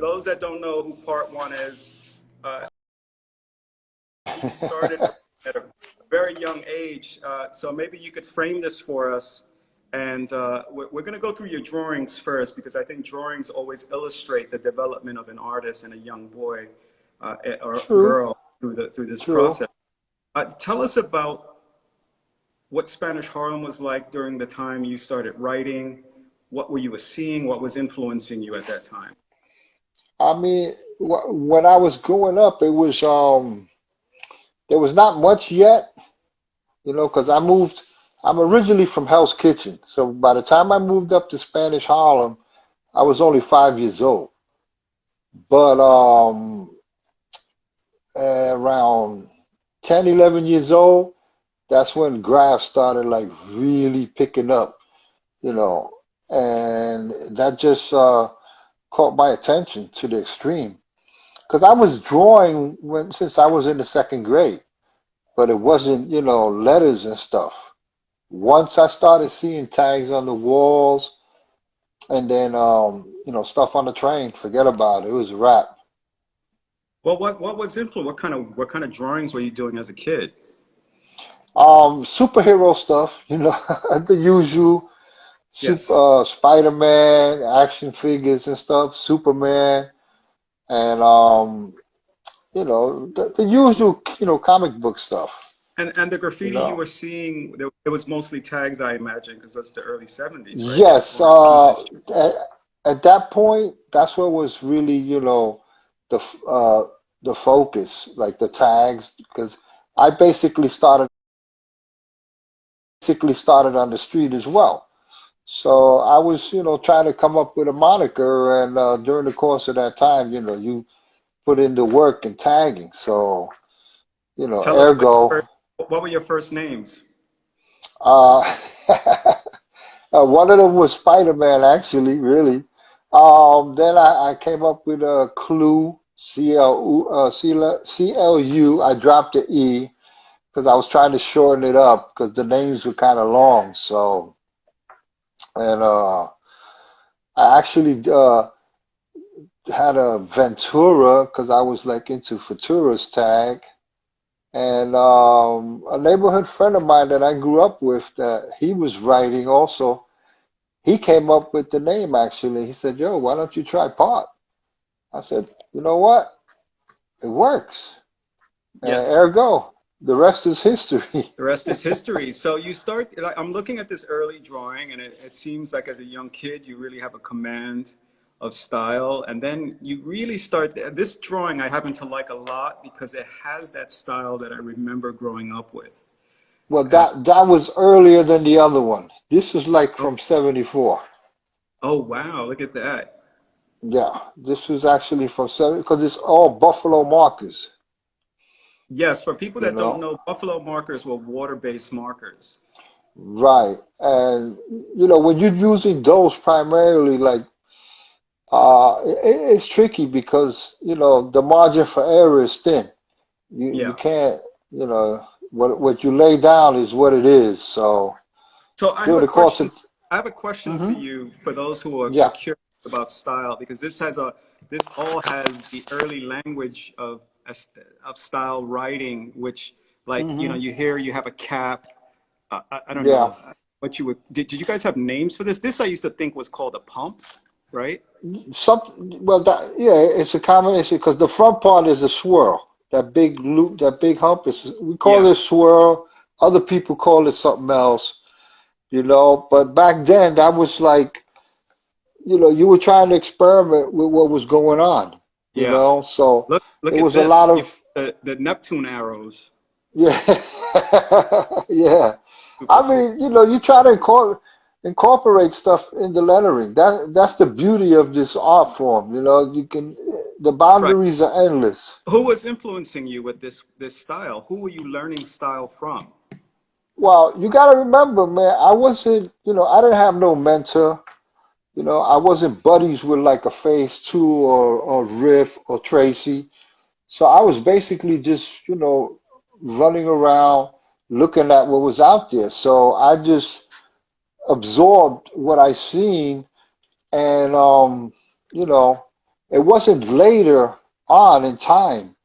those that don't know who part one is, he started at a very young age. So maybe you could frame this for us. And we're going to go through your drawings first because I think drawings always illustrate the development of an artist and a young boy or True, girl through this true. process. Tell us about what Spanish Harlem was like during the time you started writing. What were you seeing? What was influencing you at that time? I mean, when I was growing up, it was there was not much yet, because I'm originally from Hell's Kitchen. So by the time I moved up to Spanish Harlem, I was only 5 years old. But around 10, 11 years old, that's when graphs started like really picking up, you know, and that just caught my attention to the extreme. Because I was drawing since I was in the second grade, but it wasn't, letters and stuff. Once I started seeing tags on the walls and then, stuff on the train, forget about it. It was a wrap. Well, what was influence? What kind of drawings were you doing as a kid? Superhero stuff, the usual Yes. Spider-Man, action figures and stuff, Superman, and the usual, comic book stuff, And the you graffiti you know. were seeing, it was mostly tags, I imagine, because that's the early 70s, right? There was Yes, more pieces. at, at that point, that's what was really, the the focus, like the tags, because I basically started on the street as well. So I was, trying to come up with a moniker, and during the course of that time, you put in the work and tagging. So, Tell us ergo, what were your first names? uh, one of them was Spider-Man, actually, really. Then I came up with a Clue, CLU. I dropped the E because I was trying to shorten it up because the names were kind of long. So, and I actually had a Ventura because I was like into Futura's tag. And a neighborhood friend of mine that I grew up with, that he was writing also, he came up with the name actually. He said, "Yo, why don't you try Pot?" I said, "You know what? It works." And Yes. ergo, the rest is history. The rest is history. So you start, like, I'm looking at this early drawing, and it seems like as a young kid, you really have a command of style. And then you really start, this drawing I happen to like a lot because it has that style that I remember growing up with. Well, Uh, that was earlier than the other one. This was like oh, from 74. oh, wow, look at that. Yeah, this was actually from 70 because it's all Buffalo markers, Yes, for people you that don't know. know, Buffalo markers were water-based markers. Right. And when you're using those primarily, like it's tricky because the margin for error is thin. You Yeah. can't, you know, what you lay down is what it is. So So I have during a the course question. of I have a question for hmm you for those who are yeah. curious about style because this all has the early language of style writing, which like hmm you have a cap. I don't Yeah. know what you would did you guys have names for this? This I used to think was called a pump, right? Well, it's a combination because the front part is a swirl. That big loop, that big hump is, we call Yeah. it swirl. Other people call it something else, But back then, that was like, you were trying to experiment with what was going on, Yeah. So it Look at was a this. lot You of, the Neptune arrows. yeah, yeah. Super I cool. mean, you try to incorporate stuff in the lettering. That's the beauty of this art form. The Right. boundaries are endless. Who was influencing you with this style? Who were you learning style from? Well, you got to remember, man, I wasn't, I didn't have no mentor. I wasn't buddies with like a Phase Two or Riff or Tracy. So I was basically just, running around looking at what was out there. So I just absorbed what I seen and, you know, It wasn't later on in time,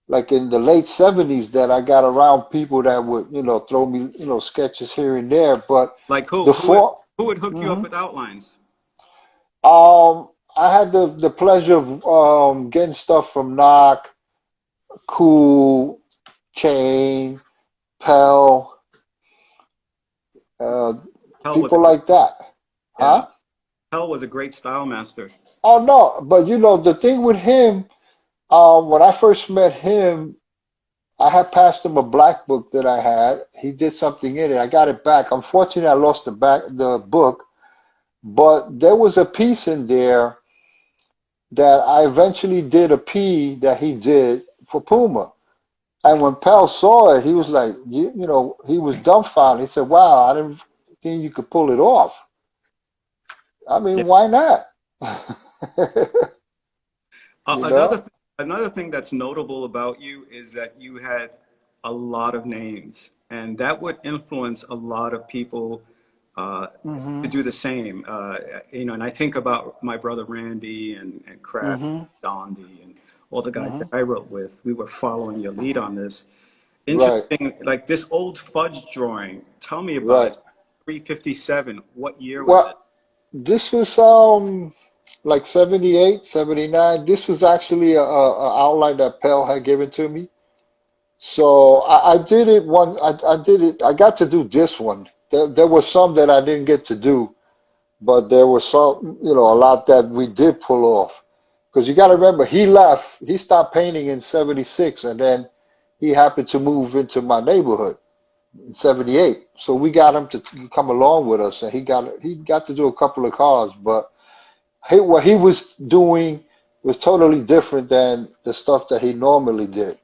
like in the late 70s, that I got around people that would, throw me, sketches here and there. But Like the four, who would hook you up mhm. with outlines? I had the pleasure of getting stuff from Knock, Cool, Chain, Pell, uh, Hell was a people great, like that. yeah. Huh? Hell was a great style master. Oh no, but the thing with him, when I first met him, I had passed him a black book that I had. He did something in it. I got it back. Unfortunately, I lost the book, but there was a piece in there that I eventually did a P that he did for Puma. And when Pell saw it, he was like, he was dumbfounded. He said, "Wow, I didn't think you could pull it off." I Yeah. mean, why not? Uh, You another know? th- another thing that's notable about you is that you had a lot of names, and that would influence a lot of people uh, to Hmm. do the same. And I think about my brother Randy and Crab, Hmm. Dondi, and all the guys Hmm. that I wrote with. We were following your lead on this. Right, Interesting, like this old fudge drawing. Tell me about right. it. 357. What year was it? Well, this was like 78, 79. This was actually a outline that Pell had given to me. So I did it one. I did it. I got to do this one. There were some that I didn't get to do, but there were some, a lot that we did pull off. Because you got to remember, he left. He stopped painting in 76, and then he happened to move into my neighborhood in 78. So we got him to come along with us, and he got to do a couple of cars. But what he was doing was totally different than the stuff that he normally did.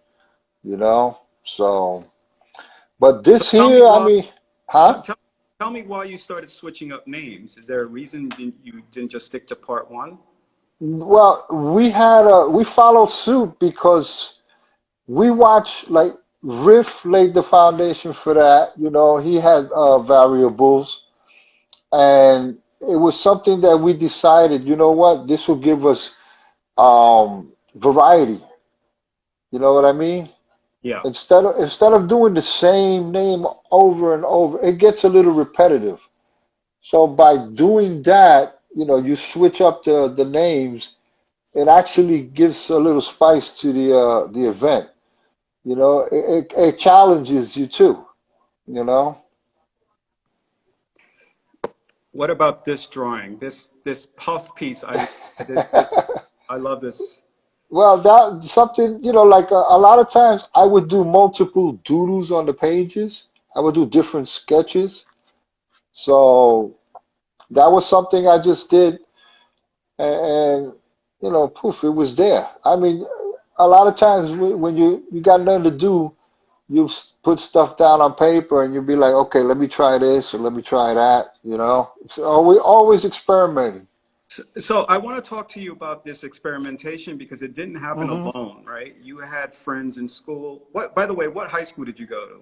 You know. So, but So this tell me here, I why. mean, huh? Tell, tell, tell me why you started switching up names. Is there a reason you didn't just stick to part one? Well, we followed suit because we watched, like, Riff laid the foundation for that. He had variables, and it was something that we decided. You know what? This will give us variety. You know what I mean? Yeah. Instead of doing the same name over and over, it gets a little repetitive. So by doing that, you switch up the names. It actually gives a little spice to the event. It challenges you too. You know. What about this drawing? This puff piece. I love this. Well, that something, like a lot of times I would do multiple doodles on the pages. I would do different sketches. So that was something I just did, and poof, it was there. I mean, a lot of times when you got nothing to do, you put stuff down on paper and you'll be like, okay, let me try this or let me try that. It's always experimenting. So I want to talk to you about this experimentation because it didn't happen Hmm. alone, right? You had friends in school. By the way, what high school did you go to?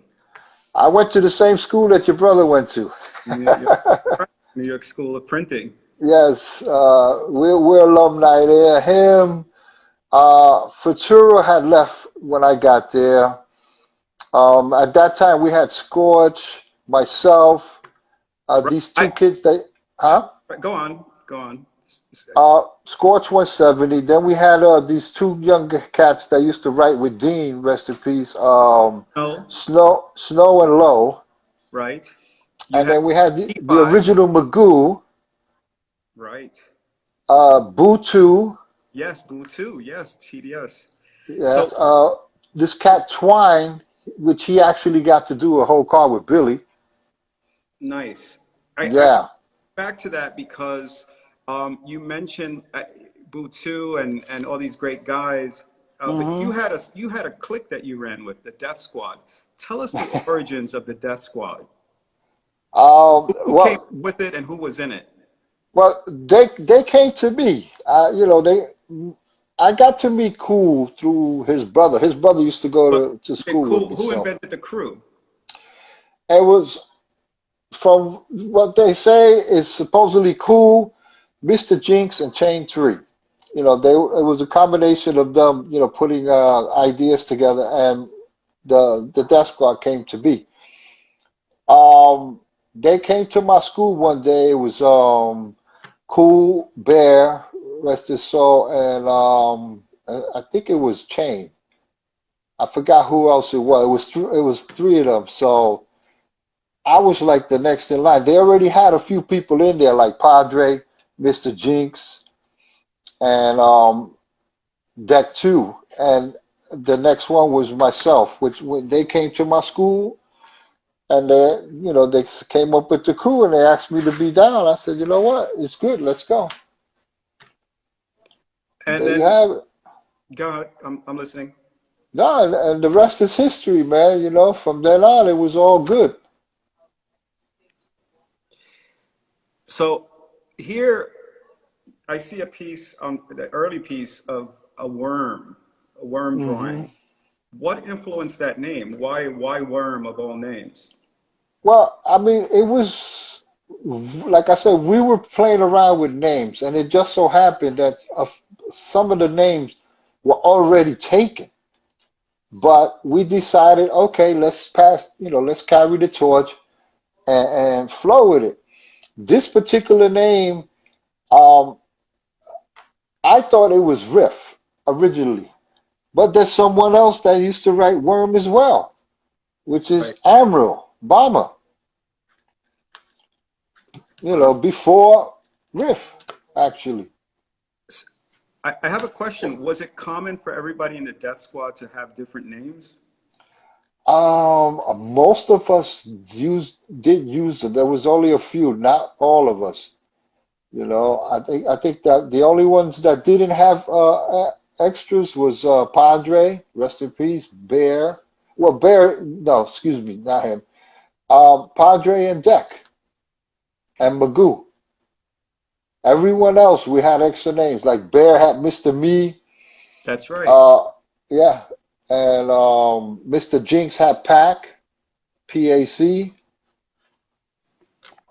I went to the same school that your brother went to. New York, New York School of Printing. Yes, we're alumni there. Him, Futura had left when I got there. At that time, we had Scorch, myself, Right. these two kids. Huh? Go on, go on. Scorch 170. Then we had these two young cats that used to write with Dean, rest in peace. No, Snow and Low. right? You And had then we had the P5, original Magoo, right? Boo 2. Yes, Boo too. Yes, TDS. So Yes, this cat Twine, which he actually got to do a whole car with Billy. nice. I Yeah. back to that because you mentioned Butu and all these great guys, but Hmm. you had a clique that you ran with, the Death Squad. Tell us the origins of the Death Squad. Who came Well, with it and who was in it? they came to me. I got to meet Cool through his brother. His brother used to go But to okay, school with cool. me, Who so invented the crew? it was, from what they say, is supposedly Cool, Mr. Jinx, and Chain 3. it was a combination of them, putting ideas together, and the Death Squad came to be. They came to my school one day. It was Cool Bear, rest his soul, and I think it was Chain. I forgot who else it was. It was three of them. So I was like the next in line. They already had a few people in there, like Padre, Mr. Jinx, and Deck Two. And the next one was myself, which when they came to my school and they came up with the crew and they asked me to be down. I said, you know what? It's good. Let's go. And There you then, have it. go ahead, I'm listening. No, and the rest is history, man. From then on, it was all good. So here I see a piece on the early piece of a worm Hmm. drawing. What influenced that name? Why worm of all names? Well, I mean, it was like I said, we were playing around with names, and it just so happened that some of the names were already taken. But we decided, okay, let's carry the torch and flow with it. This particular name, um, I thought it was Riff originally, but there's someone else that used to write Worm as well, which is Right. Admiral Bomber, Wow. before Riff, actually. S- I have a question. Was it common for everybody in the death squad to have different names? Most of us did use them. There was only a few, not all of us. I think that the only ones that didn't have extras was Padre, rest in peace, Bear. Well, Bear, no, excuse me, not him. Padre and Deck and Magoo. Everyone else we had extra names. Like Bear had Mr. Me, That's right. uh, yeah, and Mr. Jinx had Pac,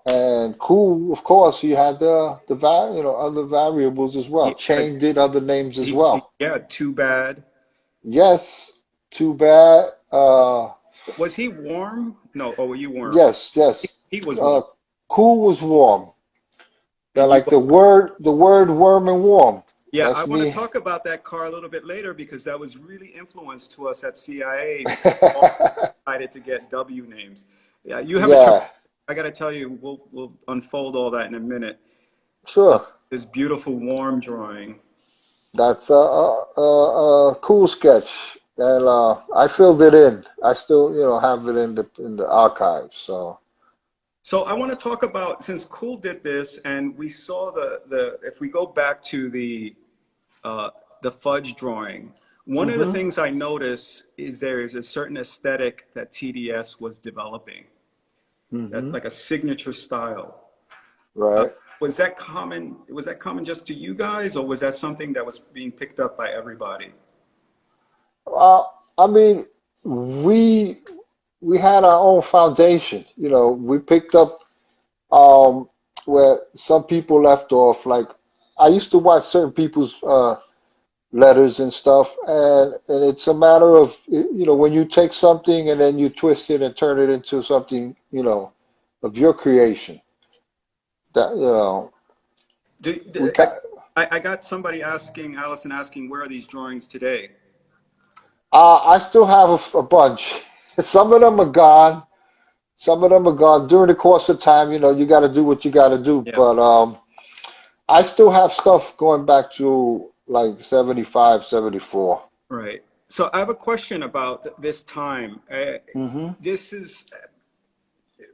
and Cool, of course, he had other variables as well. He, Chain did other names as well. yeah, too bad. Yes, too bad. Was he warm? No. Oh, were you warm? Yes, yes. He was warm. Uh, Cool was warm. And you, Like the word worm and warm. yeah, I That's want to me. talk about that car a little bit later because that was really influence to us at CIA because we all decided to get W names. Yeah, you have a Yeah, I got to tell you, we'll unfold all that in a minute. Uh, sure. this beautiful warm drawing. That's a cool sketch, and I filled it in. I still, have it in the archives. So. So I want to talk about since Cool did this, and we saw the if we go back to uh, the fudge drawing, one of the Hmm. things I notice is there is a certain aesthetic that TDS was developing, that Hmm. like a signature style. Uh, Right. was that common? Was that common just to you guys, or was that something that was being picked up by everybody? I mean, we we had our own foundation. We picked up um, where some people left off. Like I used to watch certain people's letters and stuff, and it's a matter of when you take something and then you twist it and turn it into something of your creation. That Do, we do- ca I got somebody asking, Allison asking, where are these drawings today? I still have a bunch. Some of them are gone. Some of them are gone during the course of time. You got to do what you got to do. Yeah, But I still have stuff going back to like 75, 74. right. So I have a question about this time. Mm-hmm. This is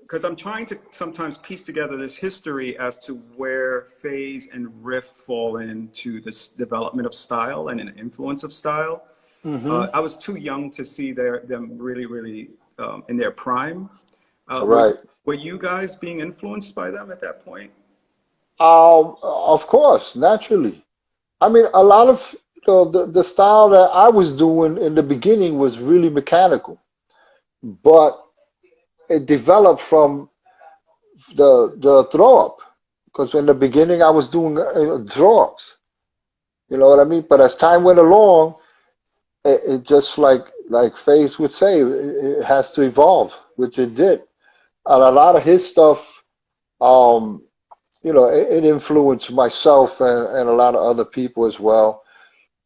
because I'm trying to sometimes piece together this history as to where phase and riff fall into this development of style and an influence of style. Mm-hmm. I was too young to see them really, really in their prime. Were Right. were you guys being influenced by them at that point? Of course, naturally. I mean, a lot of the style that I was doing in the beginning was really mechanical, but it developed from the throw up. Because in the beginning I was doing throw ups, You know what I mean? But as time went along, it just like Faze would say, it has to evolve, which it did. And a lot of his stuff, um, it influenced myself and a lot of other people as well.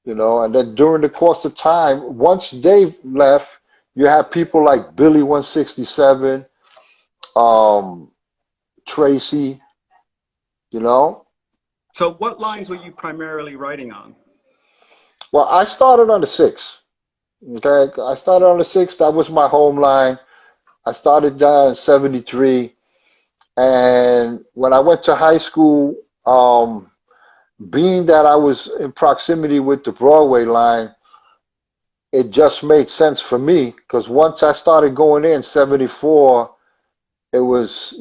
And then during the course of time, once Dave left, you have people like Billy 167, um, Tracy, you know. So what lines were you primarily writing on? Well, I started on the six. Okay, I started on the six. That was my home line. I started in '73, and when I went to high school, being that I was in proximity with the Broadway line, it just made sense for me because once I started going in '74, it was,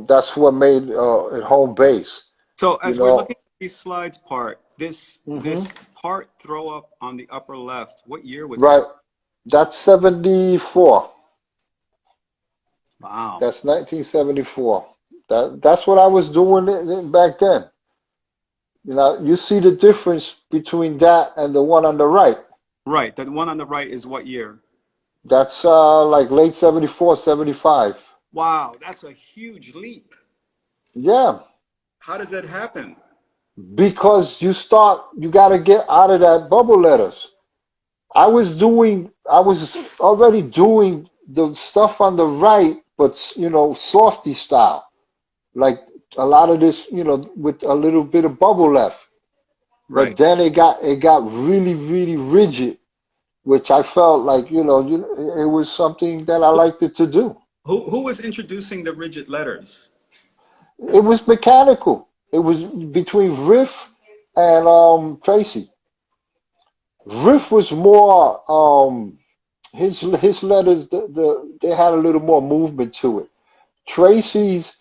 that's what made it home base. So You as we're know, looking at these slides part, this hmm this part throw up on the upper left, what year was right? that? That's '74. Wow. That's 1974. That's what I was doing back then. You see the difference between that and the one on the right. Right. The one on the right is what year? That's like late '74, '75. Wow, that's a huge leap. Yeah, How does that happen? because you got to get out of that bubble letters. I was already doing the stuff on the right, but softy style, like a lot of this, with a little bit of bubble left. But Right. then it got really, really rigid, which I felt like, it was something that I Who, liked it to do. who was introducing the rigid letters? It was mechanical. It was between Riff and Tracy. Riff was more his letters. They had a little more movement to it. Tracy's,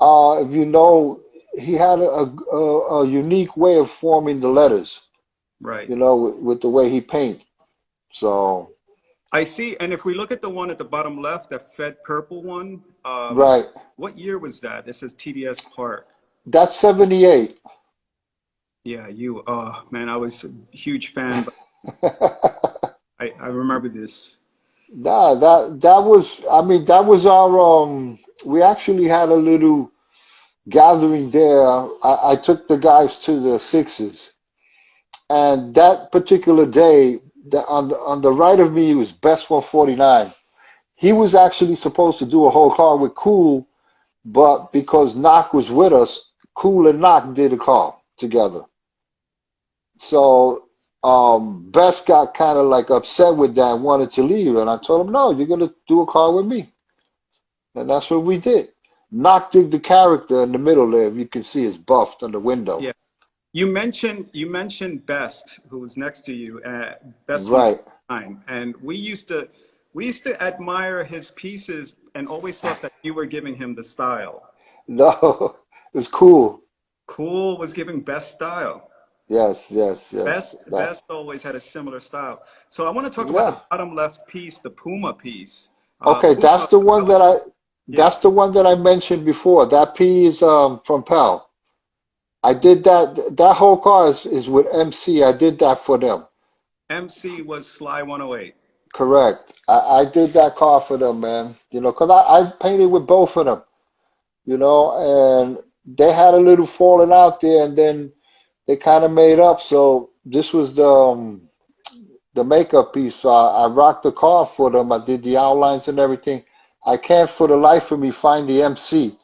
if you know, he had a unique way of forming the letters. Right. With the way he paint. So I see. And if we look at the one at the bottom left, the Fed purple one, right, what year was that? This is TDS Park. that's '78. Yeah, man, I was a huge fan, but I remember this. Nah, that was. I mean, that was our. We actually had a little gathering there. I took the guys to the Sixes, and that particular day, on the right of me was Best 149. He was actually supposed to do a whole car with Cool, but because Knock was with us, Cool and Knock did a car together. So Best got kind of like upset with that and wanted to leave. And I told him, no, you're going to do a car with me. And that's what we did. Knock did the character in the middle there. If you can see, is buffed on the window. Yeah. You mentioned Best, who was next to you, Best Right. 149, and we used to admire his pieces and always thought that you were giving him the style. No, it's cool. Cool was giving Best style. Yes, yes, yes. Best Best always had a similar style. So I want to talk about the Yeah. bottom left piece, the Puma piece. Okay, Puma, yeah. that's the one that I mentioned before. That P is from Pal. I did that whole car is with MC. I did that for them. MC was Sly 108. Correct. I did that car for them, man. 'Cause I painted with both of them, and they had a little falling out there, and then they kind of made up. So this was the makeup piece. So I rocked the car for them. I did the outlines and everything. I can't for the life of me find the MC.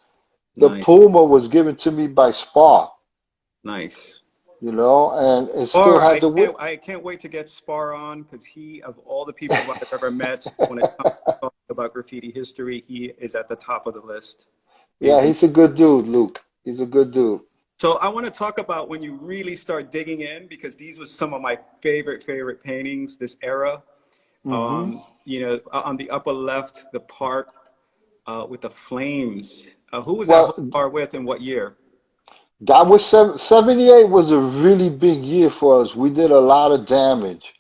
The Nice, Puma was given to me by Spar, nice. and it still Or had I the can't whip. I can't wait to get Spar on because he, of all the people I've ever met, when it comes to talking about graffiti history, he is at the top of the list. Yeah, He's he's a good dude, Luke. He's a good dude. So I want to talk about when you really start digging in because these were some of my favorite paintings this era. Hmm On the upper left, the park with the flames. Who was that Well, whole car with and what year? that was '78 was a really big year for us. We did a lot of damage.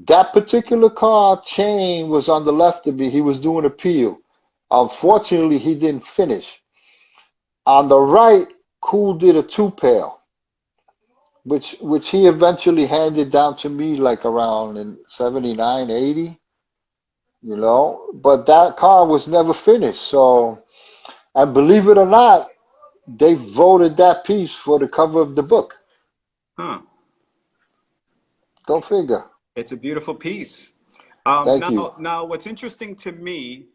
That particular car chain was on the left of me. He was doing a peel. Unfortunately, he didn't finish. On the right, Cool did a two pair. which he eventually handed down to me like around in 79, 80, you know. But that car was never finished. So, and believe it or not, they voted that piece for the cover of the book. Huh. Go figure. It's a beautiful piece. Thank Now, you. what's interesting to me,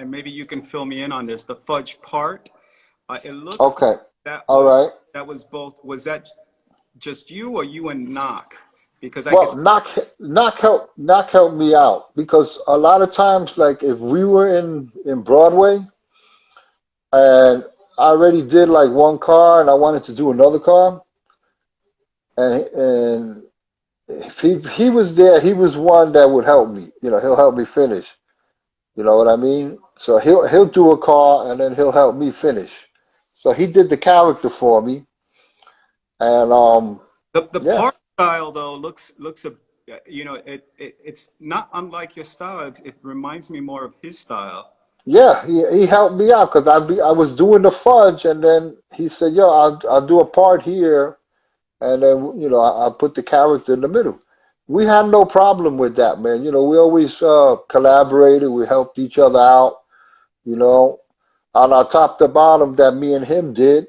maybe you can fill me in on this. The fudge part. It looks like Okay. that All was right. that was both. Was that just you or you and Knock? Because I Well, guess. knock helped me out because a lot of times, like if we were in Broadway and I already did like one car and I wanted to do another car, and if he was there, he was one that would help me. You know, he'll help me finish. You know what I mean? So he'll do a car and then he'll help me finish. So he did the character for me, and The yeah. part style though looks a it's not unlike your style. It reminds me more of his style. Yeah, he helped me out because I was doing the fudge, and then he said, "Yo, I'll do a part here," and then you know I put the character in the middle. We had no problem with that, man. You know, we always collaborated. We helped each other out. You know, on our top to bottom that me and him did,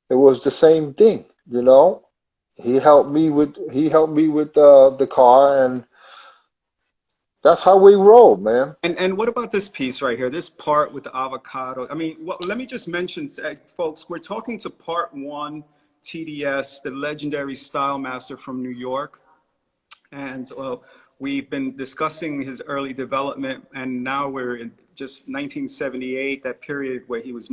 it was the same thing. You know, he helped me with the car, and that's how we roll, man. And what about this piece right here? This part with the avocado. I mean, let me just mention, folks, we're talking to part one TDS, the legendary style master from New York. And we've been discussing his early development, and now we're in just 1978, that period where he was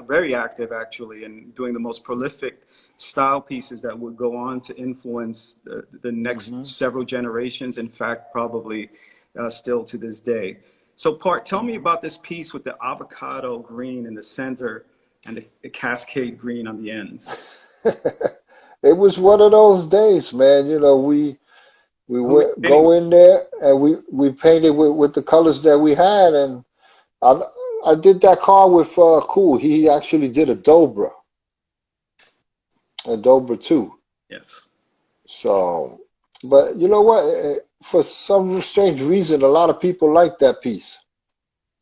very active actually, and doing the most prolific style pieces that would go on to influence the next Hmm. several generations. In fact, probably still to this day. So, tell me about this piece with the avocado green in the center and the cascade green on the ends. It was one of those days, man. You know, we Who are you would painting go with? in there and we painted with the colors that we had, and I I did that car with Cool. He actually did a Dobra too. Yes. So, but you know what? For some strange reason, a lot of people like that piece.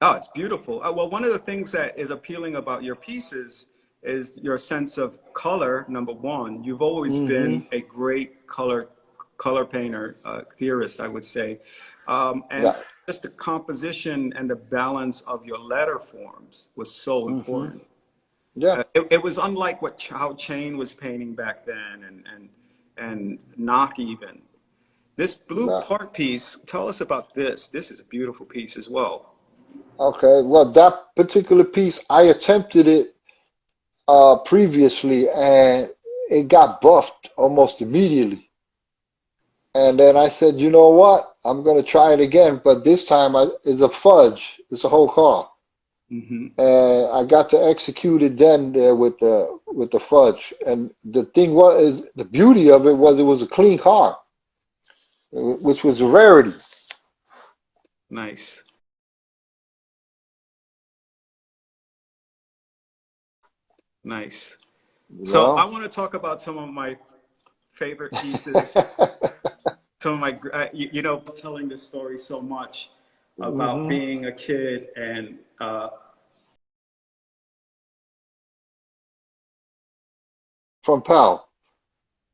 Oh, it's beautiful. Well, one of the things that is appealing about your pieces is your sense of color. Number one, you've always Hmm. been a great color painter, theorist, I would say, and Yeah. just the composition and the balance of your letter forms was so Hmm. important. Yeah. It was unlike how Chain was painting back then, and Knock even. This blue Nah. part piece. Tell us about this. This is a beautiful piece as well. Okay. Well, that particular piece, I attempted it previously, and it got buffed almost immediately. And then I said, you know what? I'm gonna try it again, but this time it's a fudge. It's a whole car, Hmm. and I got to execute it then there with the fudge. And the thing was, is the beauty of it was a clean car, which was a rarity. Nice. Nice. You So I know. want to talk about some of my favorite pieces. Some of my, telling this story so much about Hmm. being a kid and From Pal,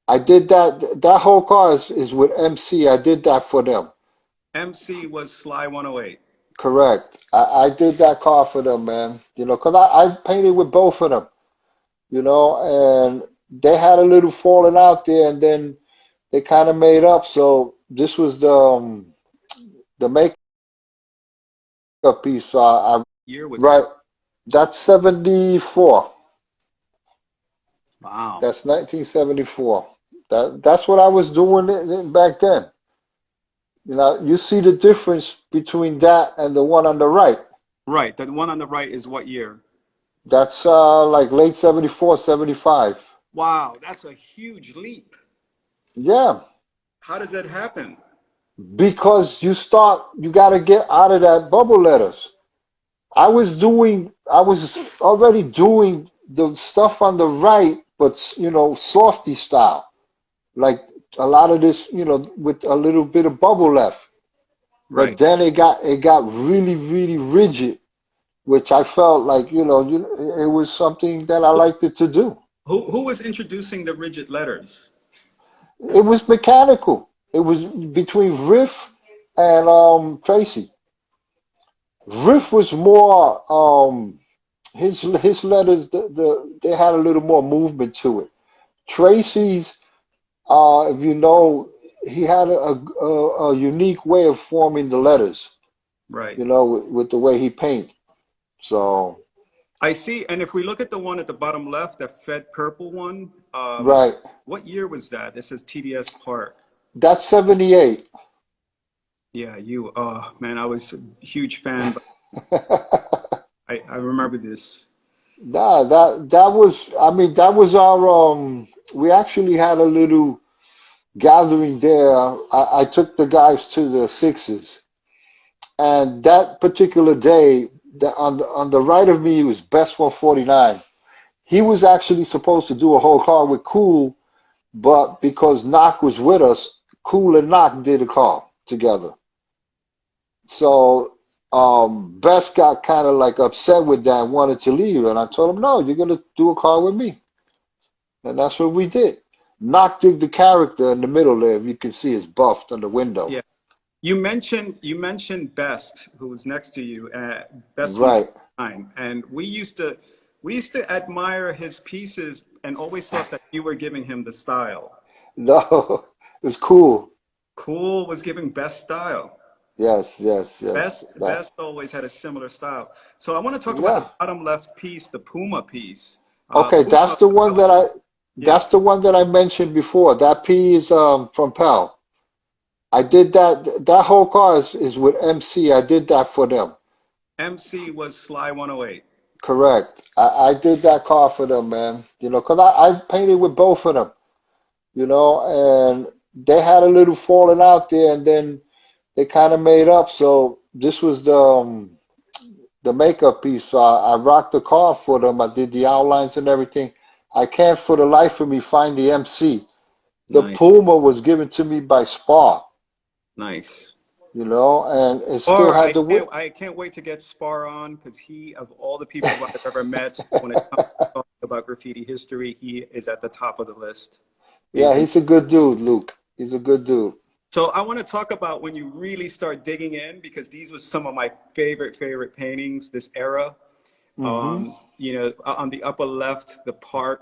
I did that. That whole car is with MC. I did that for them. MC was Sly 108. Correct. I did that car for them, man. You know, 'cause I painted with both of them. You know, and they had a little falling out there, and then they kind of made up. So this was the makeup piece. So I Year was that? right. That's 74. Wow. That's 1974. That's what I was doing back then. You know, you see the difference between that and the one on the right. Right. The one on the right is what year? That's like late 74, 75. Wow, that's a huge leap. Yeah, How does that happen? because you got to get out of that bubble letters. I was already doing the stuff on the right, but softy style, like a lot of this, with a little bit of bubble left. But Right. then it got really, really rigid, which I felt like, it was something that I Who, liked it to do. who was introducing the rigid letters? It was mechanical. It was between Riff and Tracy. Riff was more his letters. They had a little more movement to it. Tracy's, if you know, he had a unique way of forming the letters. Right. With the way he paint. So I see. And if we look at the one at the bottom left, that Fed purple one, right, what year was that? This says TDS Park. that's 78. Yeah, man, I was a huge fan, but I remember this. Nah, that was. I mean, that was our. We actually had a little gathering there. I took the guys to the Sixes, and that particular day, on the right of me was Best 149. He was actually supposed to do a whole car with Cool, but because Knock was with us, Cool and Knock did a car together. So Best got kind of like upset with that and wanted to leave. And I told him, no, you're going to do a car with me. And that's what we did. Knock did the character in the middle there. If you can see his buffed on the window. Yeah. You mentioned Best, who was next to you, Best Right. 149, and we used to admire his pieces and always thought that you were giving him the style. No, it's cool. Cool was giving Best style. Yes, yes, yes. Best always had a similar style. So I want to talk about the Yeah. bottom left piece, the Puma piece. Okay, Puma, yeah, that's the one that I mentioned before. That P is from Pal. I did that whole car is with MC. I did that for them. MC was Sly 108. Correct. I did that car for them, man. 'Cause I painted with both of them, and they had a little falling out there, and then they kind of made up. So this was the makeup piece. So I rocked the car for them. I did the outlines and everything. I can't for the life of me find the MC. The Nice, Puma was given to me by Spar, nice. and it still Or had I the can't whip. I can't wait to get Spar on because he, of all the people I've ever met, when it comes to talking about graffiti history, he is at the top of the list. Yeah, He's he's a good dude, Luke. He's a good dude. So I want to talk about when you really start digging in because these were some of my favorite paintings this era. Hmm. On the upper left, the park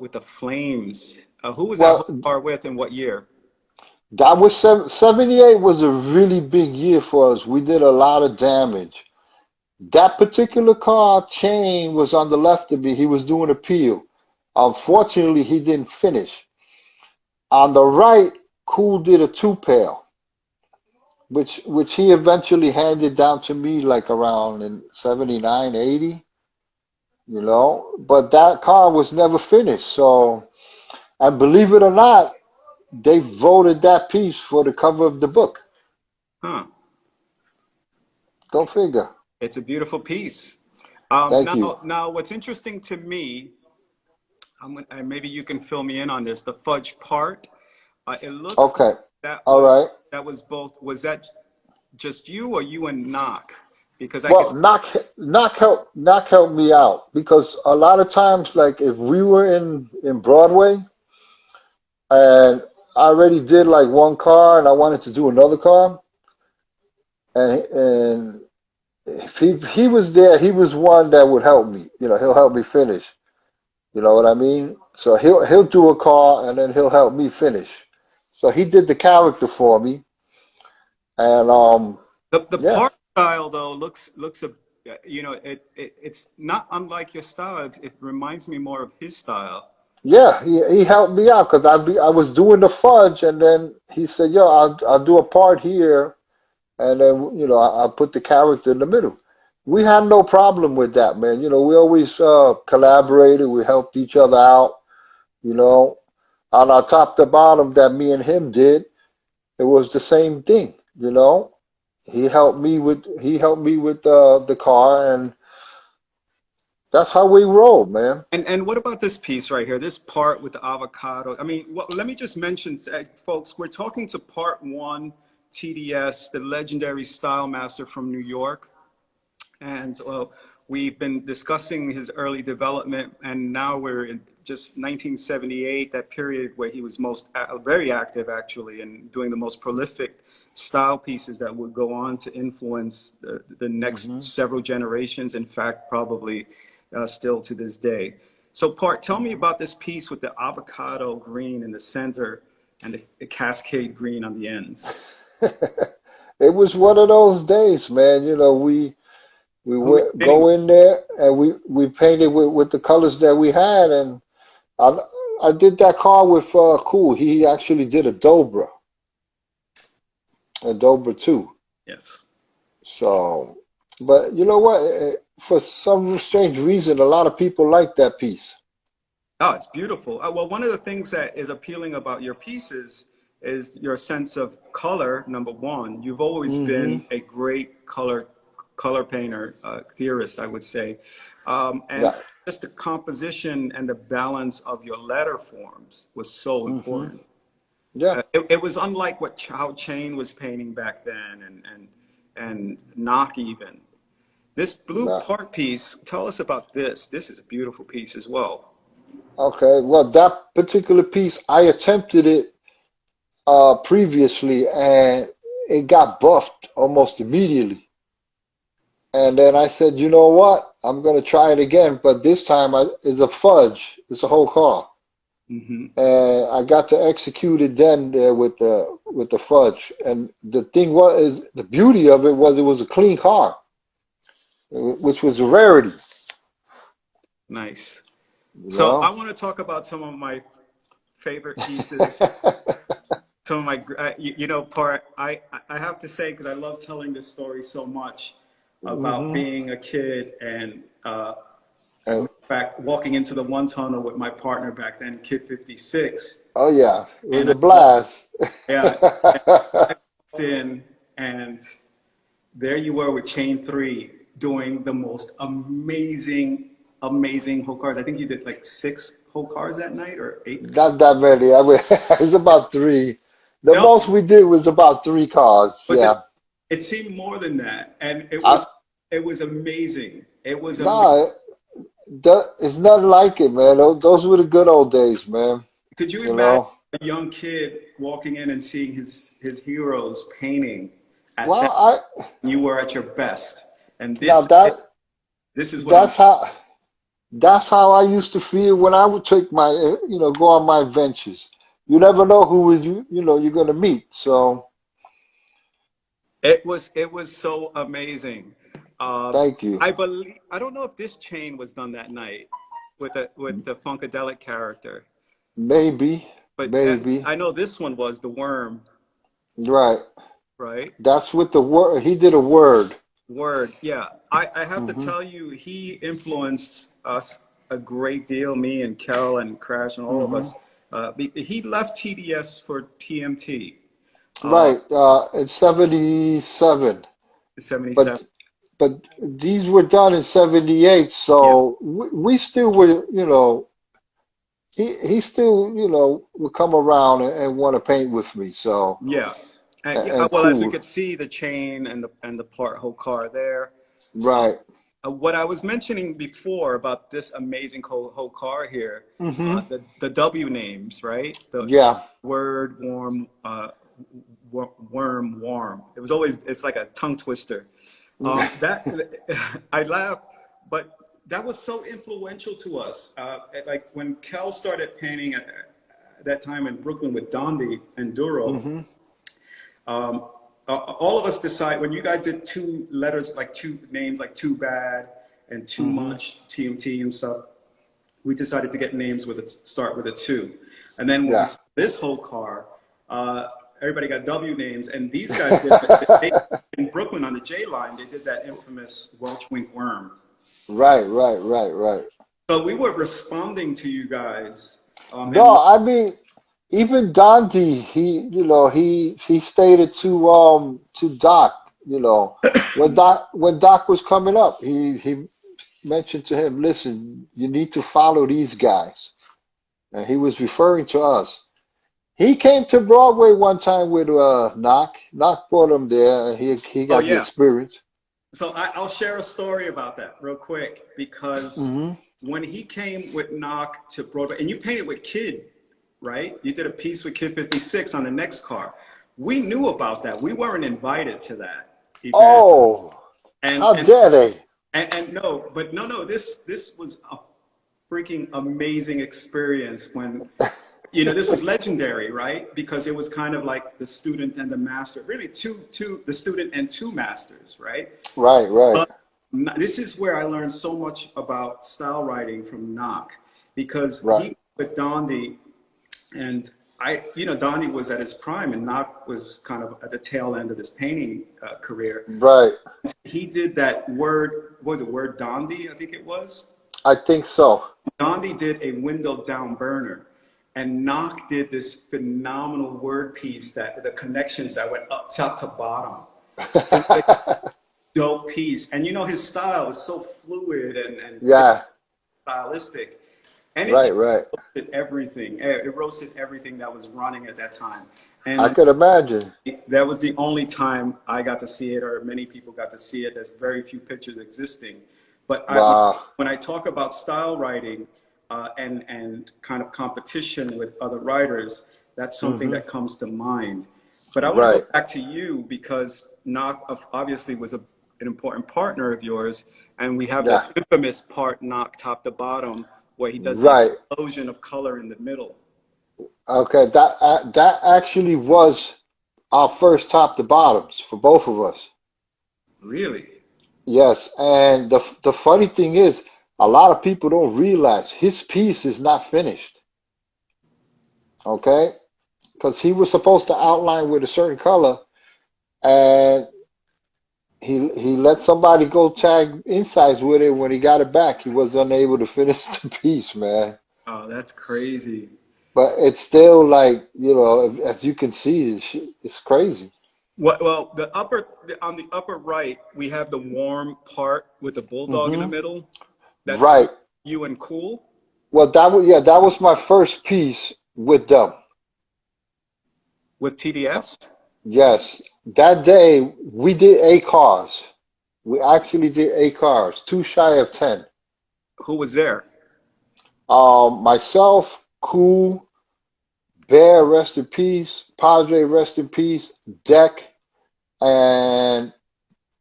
with the flames. Who was that Well, whole car with and what year? that was 78 was a really big year for us. We did a lot of damage. That particular car chain was on the left of me. He was doing a peel. Unfortunately, he didn't finish. On the right, Cool did a two pair, which he eventually handed down to me like around in 79, 80, But that car was never finished. So, and believe it or not, they voted that piece for the cover of the book. Huh. Go figure. It's a beautiful piece. Thank you. Now, what's interesting to me, and maybe you can fill me in on this, the fudge part. It looks like Okay. that All was right. that was both. Was that just you or you and Knock? Because I Well, guess, knock help me out because a lot of times, like if we were in Broadway and I already did like one car and I wanted to do another car, and if he was there, he was one that would help me. He'll help me finish. You know what I mean? So he'll do a car and then he'll help me finish. So he did the character for me, and the yeah. part style though looks it's not unlike your style. It reminds me more of his style. Yeah, he helped me out because I was doing the fudge, and then he said, "Yo, I'll do a part here, and then I'll put the character in the middle." We had no problem with that, man. We always collaborated. We helped each other out. You know, on our top to bottom that me and him did, it was the same thing. He helped me with the car, and That's how we roll, man. And what about this piece right here? This part with the avocado. I mean, let me just mention, folks, we're talking to part one TDS, the legendary style master from New York. And we've been discussing his early development, and now we're in just 1978, that period where he was very active actually, and doing the most prolific style pieces that would go on to influence the next Hmm. several generations. In fact, probably still to this day. So, Part, tell me about this piece with the avocado green in the center and the cascade green on the ends. It was one of those days, man. We Who were you would painting go with? in there and we painted with the colors that we had, and I I did that car with Cool. He actually did a Dobra too. Yes. So, but you know what? For some strange reason, a lot of people like that piece. Oh, it's beautiful. Well, one of the things that is appealing about your pieces is your sense of color. Number one, you've always Hmm. been a great color painter, theorist, I would say, and Yeah. just the composition and the balance of your letter forms was so Hmm. important. Yeah. It was unlike how Chain was painting back then, and not even. This blue Yeah. part piece. Tell us about this. This is a beautiful piece as well. Okay. Well, that particular piece, I attempted it previously, and it got buffed almost immediately. And then I said, you know what? I'm gonna try it again, but this time it's a fudge. It's a whole car, Hmm. and I got to execute it then there with the fudge. And the thing was, is the beauty of it was a clean car, which was a rarity. Nice. You So I know. want to talk about some of my favorite pieces. Some of my, part. I have to say, because I love telling this story so much about Hmm. being a kid and And back walking into the one tunnel with my partner back then, Kid 56, oh yeah, it was and a walked, blast. yeah, I walked in, and there you were with Chain Three doing the most amazing whole cars. I think you did like six whole cars that night or eight. Not that many. I mean, it was about three. The No, most we did was about three cars. was it? Yeah. It seemed more than that, and I, it was amazing. It was amazing. nah, it's nothing like it, man. Those were the good old days, man. Could you You imagine know. a young kid walking in and seeing his heroes painting at Well, that when you were at your best? And now that this is what I'm. that's how that's how I used to feel when I would take my go on my adventures. You never know who is you're gonna meet. So It was so amazing. Um, thank you. I don't know if this chain was done that night with the Funkadelic character, Maybe, but maybe. I know this one was the worm, Right. right? That's with the word. He did a word. Word, yeah. I have to Hmm. tell you, he influenced us a great deal, me and Kel and Crash and all of Hmm. us. He left TDS for TMT, uh, Right. In '77, 77. but these were done in '78, Yeah, so we still were. He still would come around and want to paint with me. So yeah. Yeah, and well, as you cool. could see, the chain and the part whole car there. Uh, Right. what I was mentioning before about this amazing whole car here, Hmm. the W names, right? The Yeah. word, warm, worm, warm. It's like a tongue twister. That I laugh, but that was so influential to us. Like when Kel started painting at that time in Brooklyn with Dondi and Duro, Hmm. um, all of us decide when you guys did two letters, like two names, like Too Bad and Too Hmm. Much, TMT and stuff. We decided to get names with start with a two, and then when we Yeah. saw this whole car, uh, everybody got W names, and these guys did in Brooklyn on the J line. They did that infamous Welch Wink Worm. Right. Right. Right. Right. So we were responding to you guys, No, I mean, even Dante, he stated to Doc, when Doc was coming up, he mentioned to him, listen, you need to follow these guys. And he was referring to us. He came to Broadway one time with Knock. Knock brought him there, and he Oh got the yeah. experience. So I'll share a story about that real quick because Hmm. when he came with Knock to Broadway, and you painted with Kid, right? You did a piece with Kid 56 on the next car. We knew about that. We weren't invited to that event, Oh, and how and dare they? and no, but no. This was a freaking amazing experience when this was legendary, right? Because it was kind of like the student and the master, really the student and two masters, right? Right, right, But this is where I learned so much about style writing from Knock because right, he with Dondi and Dondi was at his prime and Knock was kind of at the tail end of his painting career. right. He did that word, what was it, word Dondi, I think it was. I think so. Dondi did a window down burner, and Knock did this phenomenal word piece that the connections that went up top to bottom. It was a dope piece, and his style is so fluid and Yeah, stylistic, and it right, just right. roasted everything. It roasted everything that was running at that time, I and could imagine. that was the only time I got to see it, or many people got to see it. There's very few pictures existing. But Wow. when I talk about style writing and kind of competition with other writers, that's something Hmm. that comes to mind. But I want to go Right. back to you because Knock obviously was an important partner of yours, and we have Yeah. that infamous part, Knock top to bottom, where he does the Right. explosion of color in the middle. Okay. That actually was our first top to bottoms for both of us. Really? Yes. And the funny thing is, a lot of people don't realize his piece is not finished. Okay. Because he was supposed to outline with a certain color, and he let somebody go tag insides with it. When he got it back, he was unable to finish the piece, man. Oh, that's crazy. But it's still like, as you can see, it's crazy. Well, on the upper right, we have the warm part with the bulldog in the Hmm. middle. That's Right. you and Cool Well, that was my first piece with them. with TDS. Yes. That day we did 8 cars. We actually did 8 cars, two shy of 10. Who was there? Myself, Cool, Bear, rest in peace, Padre, rest in peace, Deck, and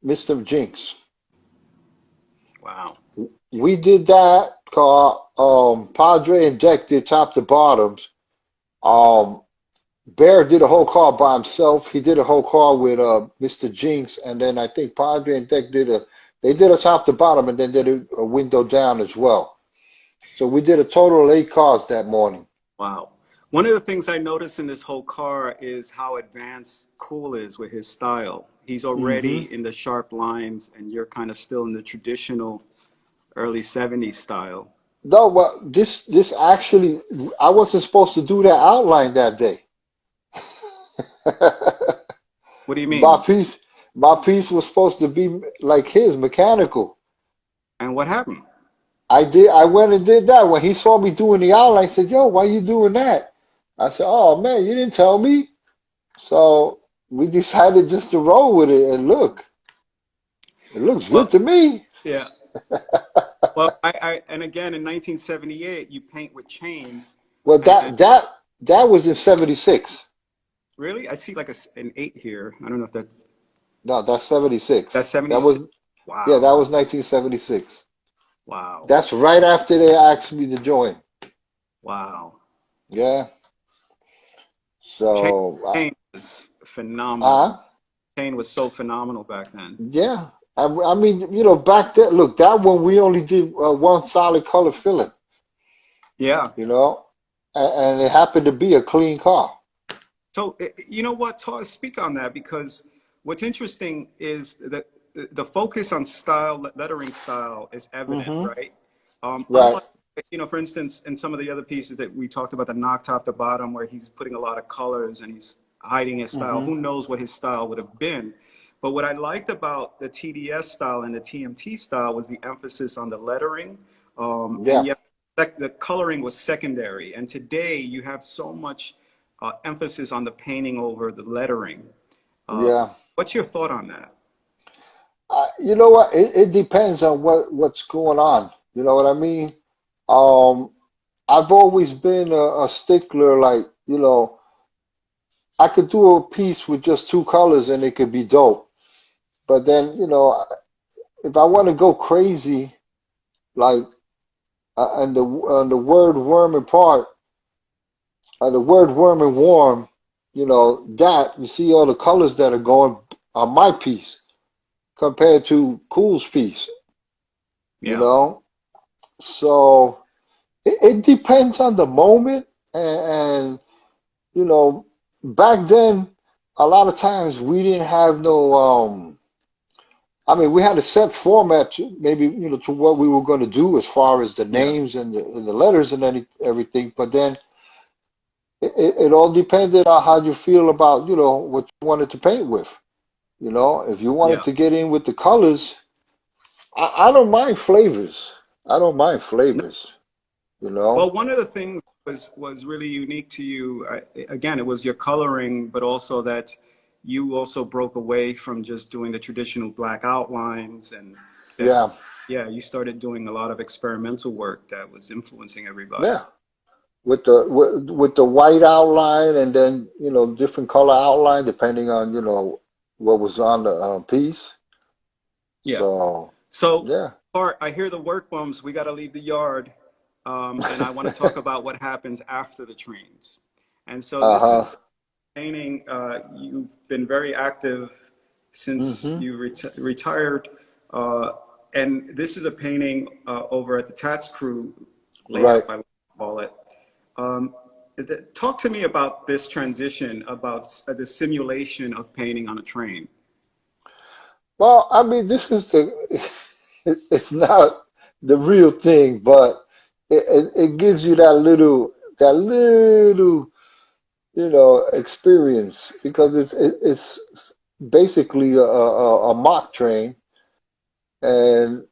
Mr. Jinx. Wow. We did that car. Padre and Deck did top to bottoms. Um, Bear did a whole car by himself. He did a whole car with Mr. Jinx, and then I think Padre and Deck did a top to bottom, and then did a window down as well. So we did a total of 8 cars that morning. Wow. One of the things I noticed in this whole car is how advanced Cool is with his style. He's Hmm. already in the sharp lines, and you're kind of still in the traditional early 70s style. No, but this actually, I wasn't supposed to do that outline that day. What do you My mean? piece, my piece was supposed to be like his, mechanical. And what happened? I went and did that. When he saw me doing the outline, he said, "Yo, why you doing that?" I said, "Oh man, you didn't tell me." So we decided just to roll with it, and look, it looks good Well, to me. yeah. Well, and again in 1978, you paint with chain, Well, and that was in '76. really, I see like an 8 here. I don't know if No, that's '76. that's That 76. was Yeah, Wow. that was 1976. Wow. That's right after they asked me to join. Wow. Yeah. Chain, So, chain was phenomenal. uh, Chain was so phenomenal back then. yeah. I mean, back then, look, that one we only did one solid color filling, Yeah. you know, and it happened to be a clean car. So you know what? Speak on that because what's interesting is that the focus on style, lettering style, is evident, Hmm. right? Right. Unlike for instance, in some of the other pieces that we talked about, the knock top to bottom, where he's putting a lot of colors and he's hiding his style. Hmm. Who knows what his style would have been? But what I liked about the TDS style and the TMT style was the emphasis on the lettering, and Yeah, yet the coloring was secondary. And today you have so much emphasis on the painting over the lettering. Uh, yeah. what's your thought on that? You know what? It depends on what's going on. You know what I mean? Um, I've always been a stickler, like, I could do a piece with just two colors and it could be dope. But then, if I want to go crazy, like, and the word worm and part, the word worm and warm, that you see all the colors that are going on my piece compared to Cool's piece, you Yeah, know. So it depends on the moment, and you know, back then, a lot of times we didn't have no. I mean, we had a set format, to, maybe to what we were going to do as far as the yeah, names and the letters and everything. But then it all depended on how you feel about what you wanted to paint with. If you wanted yeah. to get in with the colors, I don't mind flavors. I don't mind flavors. You Well, know. one of the things was really unique to you. Again, it was your coloring, but also that you also broke away from just doing the traditional black outlines, and that Yeah. yeah, you started doing a lot of experimental work that was influencing everybody. Yeah. With the white outline and then different color outline depending on what was on the piece. Yeah. So So, yeah. Bart, I hear the work bumps. We got to leave the yard, and I want to talk about what happens after the trains. And so this Uh-huh. is painting. You've been very active since Hmm. you retired, uh, and this is a painting over at the Tats Crew Right. layup, I would call it. Um, Talk to me about this transition, about the simulation of painting on a train. Well, I mean, this is it's not the real thing, but it gives you that little experience because it's basically a mock train, and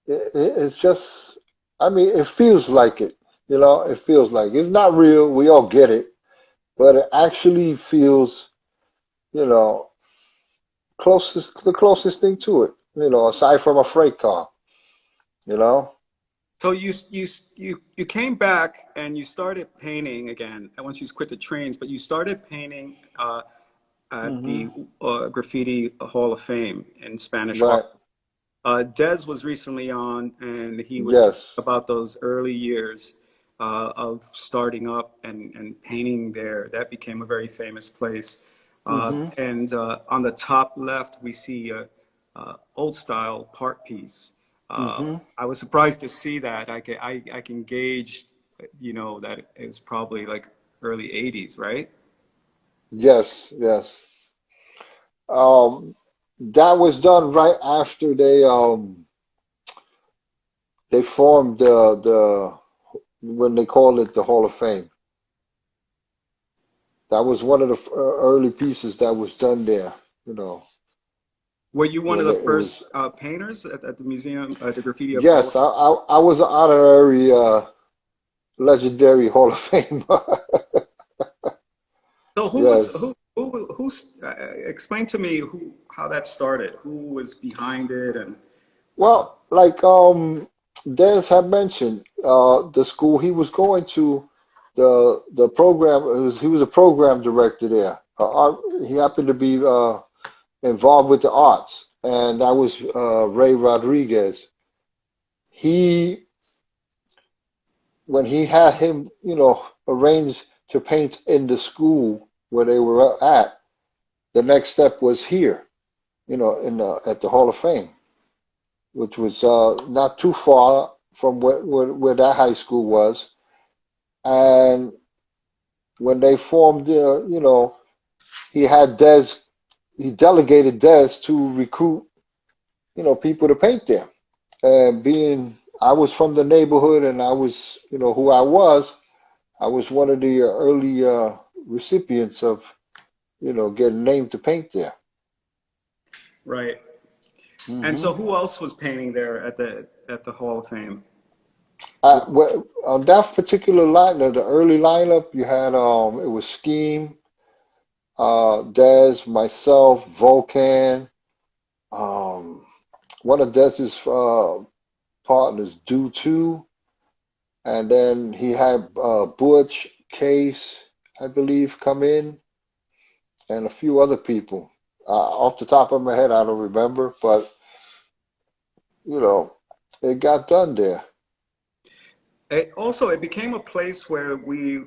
it's just, I mean, it feels like it. It feels like it's not real. We all get it, but it actually feels, you know, the closest thing to it. Aside from a freight car. You know. So you came back and you started painting again. And once you quit the trains, but you started painting at Hmm. the Graffiti Hall of Fame in Spanish Harlem. Right. Des was recently on, and he was talking Yes. about those early years of starting up and painting there. That became a very famous place. Hmm. And on the top left, we see a old style part piece. Hmm. I was surprised to see that. I can gauge, that it was probably like early 80s, right? Yes. Yes. That was done right after they formed the when they called it the Hall of Fame. That was one of the early pieces that was done there. You know, Were you one of when the it first was. painters at the museum, at the Graffiti Hall of Yes, I was an honorary legendary Hall of Famer. So who was Yes. who's explain to me who how that started? Who was behind it and Well, like Des had mentioned, the school he was going to, the program, he was a program director there. He happened to be involved with the arts, and that was Ray Rodriguez. He, when he had him, arranged to paint in the school where they were at, the next step was here, in at the Hall of Fame, which was not too far from where that high school was. And when they formed, he had Des, he delegated Des to recruit, people to paint there. And being I was from the neighborhood and I was, who I was one of the early recipients of, getting named to paint there. right. And Hmm. so who else was painting there at the Hall of Fame? Well, on that particular line, the early lineup, you had it was Scheme, Dez, myself, Volcan, um, one of Dez's partners, Do Two, and then he had Butch, Case, I believe, come in, and a few other people. Off the top of my head, I don't remember, but you know, it got done there. It became a place where we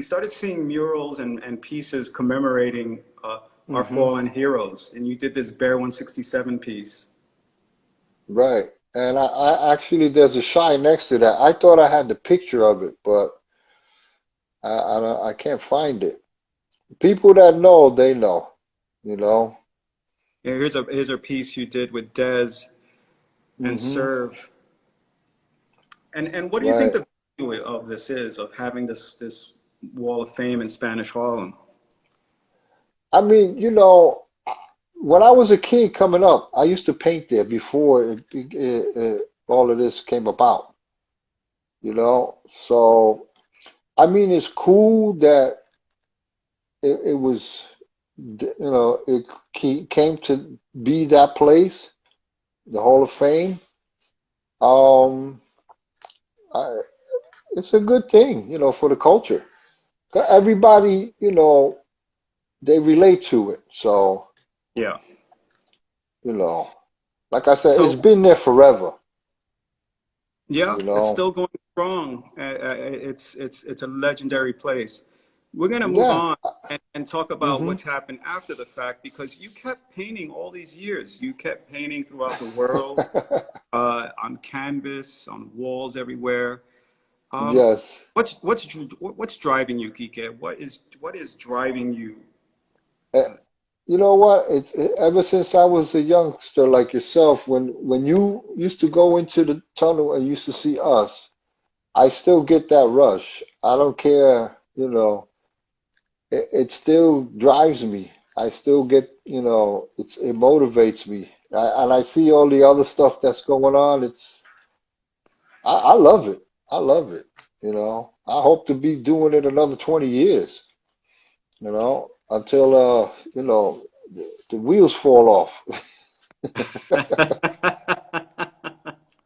started seeing murals and pieces commemorating our Hmm. fallen heroes. And you did this Bear 167 piece. Right. And I actually, there's a shy next to that. I thought I had the picture of it, but I can't find it. People that know, they know, you know. Here's a piece you did with Dez and Hmm. Serve. And what do you think Right. the value of this is, of having this Wall of Fame in Spanish Harlem? I mean, when I was a kid coming up, I used to paint there before all of this came about, you know. So, I mean, it's cool that it was, it came to be that place, the Hall of Fame. Um, I, it's a good thing, for the culture. Everybody, they relate to it. So, Yeah. you know, like I said, it's So been there forever, yeah, you it's know. still going strong. It's a legendary place. We're gonna move Yeah. on and talk about Hmm. what's happened after the fact because you kept painting all these years. You kept painting throughout the world, on canvas, on walls everywhere. Um, Yes. what's driving you, Kike? What is driving you? Eh, You know what? Ever since I was a youngster like yourself, when you used to go into the tunnel and used to see us, I still get that rush. I don't care, it still drives me. I still get, it motivates me. And I see all the other stuff that's going on. I love it. I love it. I hope to be doing it another 20 years, until, the wheels fall off.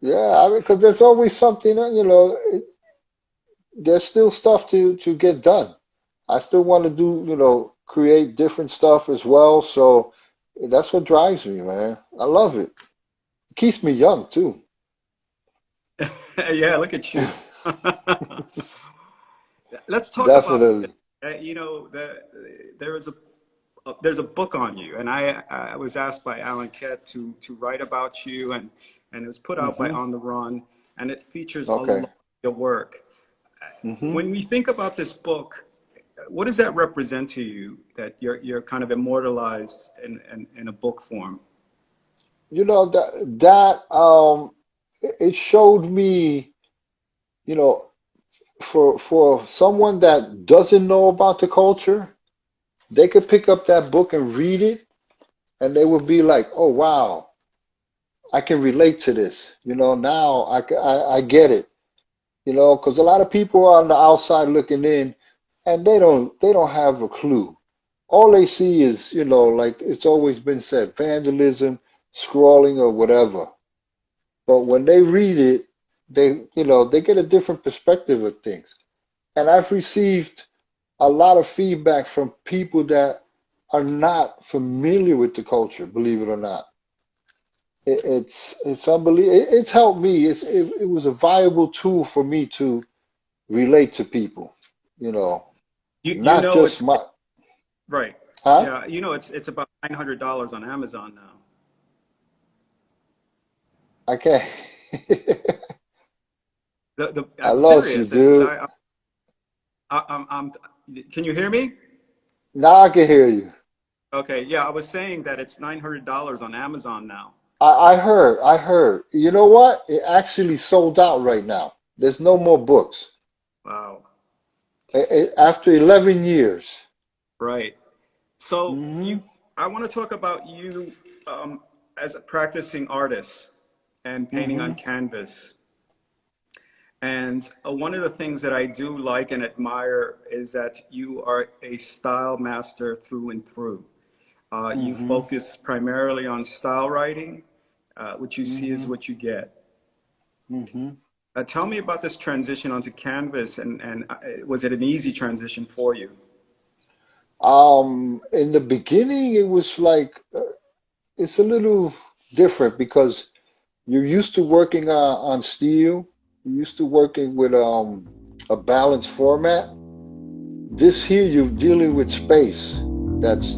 Yeah, I mean, because there's always something, there's still stuff to get done. I still want to do, create different stuff as well. So that's what drives me, man. I love it. It keeps me young too. Yeah, look at you. Let's talk about this. Definitely. There is there's a book on you, and I was asked by Alan Kett to write about you, and it was put out by Hmm. On the Run, and it features a lot Okay. of your work. Hmm. When we think about this book, what does that represent to you that you're kind of immortalized in a book form? It showed me, you know, for someone that doesn't know about the culture, they could pick up that book and read it, and they would be like, "Oh wow, I can relate to this." Now I get it. Because a lot of people are on the outside looking in, and they don't have a clue. All they see is, like it's always been said, vandalism, scrawling, or whatever. But when they read it, they get a different perspective of things. And I've received a lot of feedback from people that are not familiar with the culture, believe it or not. It's unbelievable. It's helped me. It was a viable tool for me to relate to people, you know, You not know just it's my, right. huh? Yeah, you know it's about $900 on Amazon now. I can't. I I'm lost you, serious. It's dude. I'm can you hear me? Now I can hear you. Okay, yeah, I was saying that it's $900 on Amazon now. I heard. You know what? It actually sold out right now. There's no more books. Wow. After 11 years. Right. So Hmm. I want to talk about you as a practicing artist and painting on Mm-hmm. canvas. And one of the things that I do like and admire is that you are a style master through and through. You Mm-hmm. focus primarily on style writing. What you see is Mm-hmm. what you get. Mm-hmm. Tell me about this transition onto canvas, and was it an easy transition for you? In the beginning, it was like it's a little different because you're used to working on steel. You're used to working with a balanced format. This here, you're dealing with space. It's